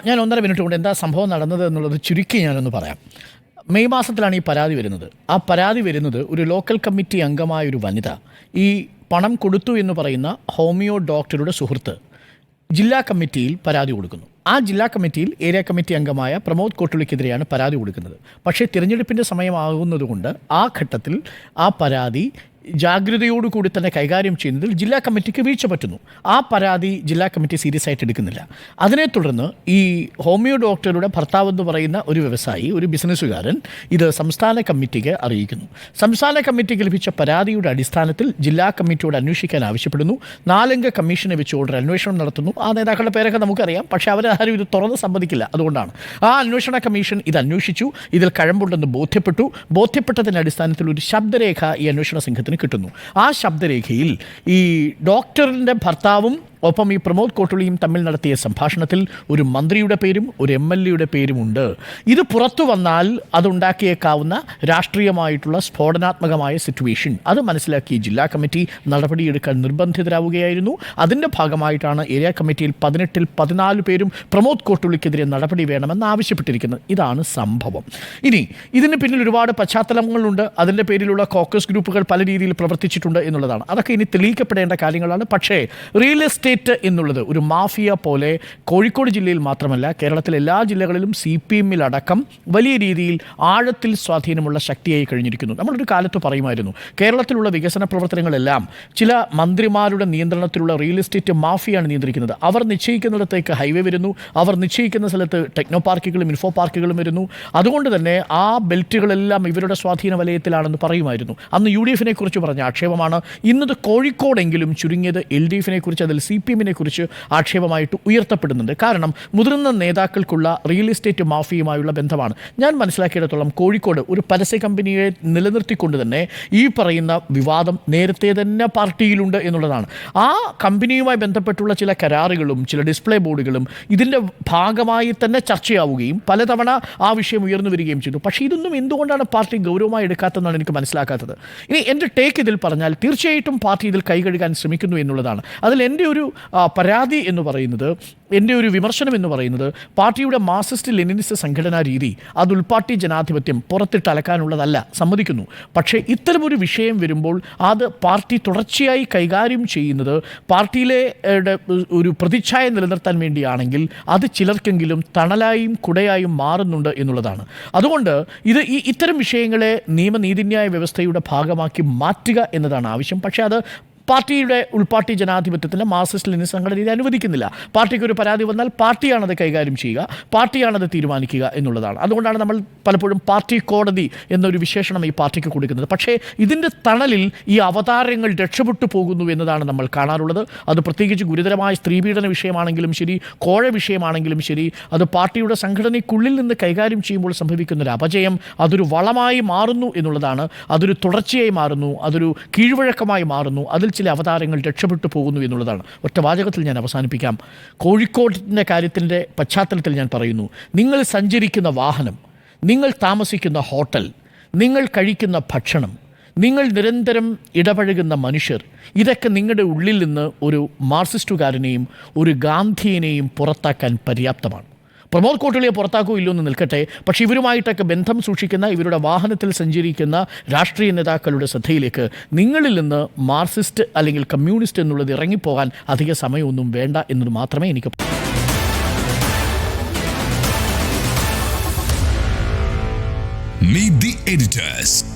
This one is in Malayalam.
ഞാൻ 1.5 മിനിറ്റ് കൊണ്ട് എന്താ സംഭവം നടന്നത് എന്നുള്ളത് ചുരുക്കി ഞാനൊന്ന് പറയാം. മെയ് മാസത്തിലാണ് ഈ പരാതി വരുന്നത്. ആ പരാതി വരുന്നത് ഒരു ലോക്കൽ കമ്മിറ്റി അംഗമായൊരു വനിത ഈ പണം കൊടുത്തു എന്ന് പറയുന്ന ഹോമിയോ ഡോക്ടറുടെ സുഹൃത്ത് ജില്ലാ കമ്മിറ്റിയിൽ പരാതി കൊടുക്കുന്നു. ആ ജില്ലാ കമ്മിറ്റിയിൽ ഏരിയ കമ്മിറ്റി അംഗമായ പ്രമോദ് കോട്ടുളിക്കെതിരെയാണ് പരാതി കൊടുക്കുന്നത്. പക്ഷേ തിരഞ്ഞെടുപ്പിൻ്റെ സമയമാകുന്നതുകൊണ്ട് ആ ഘട്ടത്തിൽ ആ പരാതി ജാഗ്രതയോടുകൂടി തന്നെ കൈകാര്യം ചെയ്യുന്നതിൽ ജില്ലാ കമ്മിറ്റിക്ക് വീഴ്ച പറ്റുന്നു. ആ പരാതി ജില്ലാ കമ്മിറ്റി സീരിയസ് ആയിട്ട് എടുക്കുന്നില്ല. അതിനെ തുടർന്ന് ഈ ഹോമിയോ ഡോക്ടറുടെ ഭർത്താവെന്ന് പറയുന്ന ഒരു വ്യവസായി, ഒരു ബിസിനസ്സുകാരൻ ഇത് സംസ്ഥാന കമ്മിറ്റിക്ക് അറിയിക്കുന്നു. സംസ്ഥാന കമ്മിറ്റിക്ക് ലഭിച്ച പരാതിയുടെ അടിസ്ഥാനത്തിൽ ജില്ലാ കമ്മിറ്റിയോട് അന്വേഷിക്കാൻ ആവശ്യപ്പെടുന്നു. 4 അംഗ കമ്മീഷനെ വെച്ചുകൊണ്ട് അന്വേഷണം നടത്തുന്നു. ആ നേതാക്കളുടെ പേരൊക്കെ നമുക്കറിയാം, പക്ഷേ അവരാരും ഇത് തുറന്ന് സമ്മതിക്കില്ല. അതുകൊണ്ടാണ് ആ അന്വേഷണ കമ്മീഷൻ ഇത് അന്വേഷിച്ചു. ഇതിൽ കഴമ്പുണ്ടെന്ന് ബോധ്യപ്പെട്ടതിൻ്റെ അടിസ്ഥാനത്തിൽ ഒരു ശബ്ദരേഖ ഈ അന്വേഷണ സംഘത്തിന് കിട്ടുന്നു. ആ ശബ്ദരേഖയിൽ ഈ ഡോക്ടറിൻ്റെ ഭർത്താവും ഒപ്പം ഈ പ്രമോദ് കോട്ടുളിയും തമ്മിൽ നടത്തിയ സംഭാഷണത്തിൽ ഒരു മന്ത്രിയുടെ പേരും ഒരു MLAയുടെ പേരുമുണ്ട്. ഇത് പുറത്തു വന്നാൽ അതുണ്ടാക്കിയേക്കാവുന്ന രാഷ്ട്രീയമായിട്ടുള്ള സ്ഫോടനാത്മകമായ സിറ്റുവേഷൻ അത് മനസ്സിലാക്കി ജില്ലാ കമ്മിറ്റി നടപടിയെടുക്കാൻ നിർബന്ധിതരാവുകയായിരുന്നു. അതിൻ്റെ ഭാഗമായിട്ടാണ് ഏരിയ കമ്മിറ്റിയിൽ 18-ൽ 14 പേരും പ്രമോദ് കോട്ടുളിക്കെതിരെ നടപടി വേണമെന്ന് ആവശ്യപ്പെട്ടിരിക്കുന്നത്. ഇതാണ് സംഭവം. ഇനി ഇതിന് പിന്നിൽ ഒരുപാട് പശ്ചാത്തലങ്ങളുണ്ട്. അതിൻ്റെ പേരിലുള്ള കോക്കസ് ഗ്രൂപ്പുകൾ പല രീതിയിൽ പ്രവർത്തിച്ചിട്ടുണ്ട് എന്നുള്ളതാണ്. അതൊക്കെ ഇനി തെളിയിക്കപ്പെടേണ്ട കാര്യങ്ങളാണ്. പക്ഷേ റിയൽ എസ്റ്റേറ്റ് എന്നുള്ളത് ഒരു മാഫിയ പോലെ കോഴിക്കോട് ജില്ലയിൽ മാത്രമല്ല കേരളത്തിലെ എല്ലാ ജില്ലകളിലും CPM-ലടക്കം വലിയ രീതിയിൽ ആഴത്തിൽ സ്വാധീനമുള്ള ശക്തിയായി കഴിഞ്ഞിരിക്കുന്നു. നമ്മളൊരു കാലത്ത് പറയുമായിരുന്നു കേരളത്തിലുള്ള വികസന പ്രവർത്തനങ്ങളെല്ലാം ചില മന്ത്രിമാരുടെ നിയന്ത്രണത്തിലുള്ള റിയൽ എസ്റ്റേറ്റ് മാഫിയാണ് നിയന്ത്രിക്കുന്നത്. അവർ നിശ്ചയിക്കുന്നിടത്തേക്ക് ഹൈവേ വരുന്നു, അവർ നിശ്ചയിക്കുന്ന സ്ഥലത്ത് ടെക്നോ പാർക്കുകളും ഇൻഫോ പാർക്കുകളും വരുന്നു. അതുകൊണ്ട് തന്നെ ആ ബെൽറ്റുകളെല്ലാം ഇവരുടെ സ്വാധീന വലയത്തിലാണെന്ന് പറയുമായിരുന്നു. അന്ന് UDF-നെ കുറിച്ച് പറഞ്ഞ ആക്ഷേപമാണ് ഇന്നത് കോഴിക്കോടെങ്കിലും ചുരുങ്ങിയത് LDF-നെ കുറിച്ച് അതിൽ CPM-നെ കുറിച്ച് ആക്ഷേപമായിട്ട് ഉയർത്തപ്പെടുന്നുണ്ട്. കാരണം മുതിർന്ന നേതാക്കൾക്കുള്ള റിയൽ എസ്റ്റേറ്റ് മാഫിയുമായുള്ള ബന്ധമാണ്. ഞാൻ മനസ്സിലാക്കിയിടത്തോളം കോഴിക്കോട് ഒരു പരസ്യ കമ്പനിയെ നിലനിർത്തിക്കൊണ്ട് തന്നെ ഈ പറയുന്ന വിവാദം നേരത്തെ തന്നെ പാർട്ടിയിലുണ്ട് എന്നുള്ളതാണ്. ആ കമ്പനിയുമായി ബന്ധപ്പെട്ടുള്ള ചില കരാറുകളും ചില ഡിസ്പ്ലേ ബോർഡുകളും ഇതിൻ്റെ ഭാഗമായി തന്നെ ചർച്ചയാവുകയും പലതവണ ആ വിഷയം ഉയർന്നു വരികയും ചെയ്തു. പക്ഷേ ഇതൊന്നും എന്തുകൊണ്ടാണ് പാർട്ടി ഗൗരവമായി എടുക്കാത്തതെന്നാണ് എനിക്ക് മനസ്സിലാക്കാത്തത്. ഇനി എൻ്റെ ടേക്ക് ഇതിൽ പറഞ്ഞാൽ തീർച്ചയായിട്ടും പാർട്ടി ഇതിൽ കൈകഴുകാൻ ശ്രമിക്കുന്നു എന്നുള്ളതാണ്. അതിൽ എൻ്റെ ഒരു പരാതി എന്ന് പറയുന്നത്, എൻ്റെ ഒരു വിമർശനം എന്ന് പറയുന്നത് പാർട്ടിയുടെ മാർക്സിസ്റ്റ് ലെനിനിസ്റ്റ് സംഘടനാ രീതി അത് ഉൾപാർട്ടി ജനാധിപത്യം പുറത്തിട്ട് അലക്കാനുള്ളതല്ല, സമ്മതിക്കുന്നു. പക്ഷേ ഇത്തരമൊരു വിഷയം വരുമ്പോൾ അത് പാർട്ടി തുടർച്ചയായി കൈകാര്യം ചെയ്യുന്നത് പാർട്ടിയിലെ ഒരു പ്രതിച്ഛായ നിലനിർത്താൻ വേണ്ടിയാണെങ്കിൽ അത് ചിലർക്കെങ്കിലും തണലായും കുടയായും മാറുന്നുണ്ട് എന്നുള്ളതാണ്. അതുകൊണ്ട് ഇത്തരം വിഷയങ്ങളെ നിയമനീതിന്യായ വ്യവസ്ഥയുടെ ഭാഗമാക്കി മാറ്റുക എന്നതാണ് ആവശ്യം. പക്ഷേ അത് പാർട്ടിയുടെ ഉൾപാർട്ടി ജനാധിപത്യത്തിൻ്റെ മാർക്സിസ്റ്റ് ലെനിനിസ്റ്റ് സംഘടന രീതി അനുവദിക്കുന്നില്ല. പാർട്ടിക്ക് ഒരു പരാതി വന്നാൽ പാർട്ടിയാണത് കൈകാര്യം ചെയ്യുക, പാർട്ടിയാണത് തീരുമാനിക്കുക എന്നുള്ളതാണ്. അതുകൊണ്ടാണ് നമ്മൾ പലപ്പോഴും പാർട്ടി കോടതി എന്നൊരു വിശേഷണം ഈ പാർട്ടിക്ക് കൊടുക്കുന്നത്. പക്ഷേ ഇതിൻ്റെ തണലിൽ ഈ അവതാരങ്ങൾ രക്ഷപ്പെട്ടു പോകുന്നു എന്നതാണ് നമ്മൾ കാണാറുള്ളത്. അത് പ്രത്യേകിച്ച് ഗുരുതരമായ സ്ത്രീപീഡന വിഷയമാണെങ്കിലും ശരി, കോഴ വിഷയമാണെങ്കിലും ശരി, അത് പാർട്ടിയുടെ സംഘടനയ്ക്കുള്ളിൽ നിന്ന് കൈകാര്യം ചെയ്യുമ്പോൾ സംഭവിക്കുന്നൊരു അപജയം അതൊരു വളമായി മാറുന്നു എന്നുള്ളതാണ്. അതൊരു തുടർച്ചയായി മാറുന്നു, അതൊരു കീഴ്വഴക്കമായി മാറുന്നു, അതിൽ ചില അവതാരങ്ങൾ രക്ഷപ്പെട്ടു പോകുന്നു എന്നുള്ളതാണ്. ഒറ്റ വാചകത്തിൽ ഞാൻ അവസാനിപ്പിക്കാം. കോഴിക്കോടിൻ്റെ കാര്യത്തിൻ്റെ പശ്ചാത്തലത്തിൽ ഞാൻ പറയുന്നു, നിങ്ങൾ സഞ്ചരിക്കുന്ന വാഹനം, നിങ്ങൾ താമസിക്കുന്ന ഹോട്ടൽ, നിങ്ങൾ കഴിക്കുന്ന ഭക്ഷണം, നിങ്ങൾ നിരന്തരം ഇടപഴകുന്ന മനുഷ്യർ, ഇതൊക്കെ നിങ്ങളുടെ ഉള്ളിൽ നിന്ന് ഒരു മാർക്സിസ്റ്റുകാരനെയും ഒരു ഗാന്ധിയനെയും പുറത്താക്കാൻ പര്യാപ്തമാണ്. പ്രമോദ് കോട്ടുളിയെ പുറത്താക്കൂ ഇല്ലോ എന്ന് നിൽക്കട്ടെ, പക്ഷേ ഇവരുമായിട്ടൊക്കെ ബന്ധം സൂക്ഷിക്കുന്ന, ഇവരുടെ വാഹനത്തിൽ സഞ്ചരിക്കുന്ന രാഷ്ട്രീയ നേതാക്കളുടെ ശ്രദ്ധയിലേക്ക് നിങ്ങളിൽ നിന്ന് മാർക്സിസ്റ്റ് അല്ലെങ്കിൽ കമ്മ്യൂണിസ്റ്റ് എന്നുള്ളത് ഇറങ്ങിപ്പോകാൻ അധിക സമയമൊന്നും വേണ്ട എന്നത് മാത്രമേ എനിക്ക്. Meet the editors.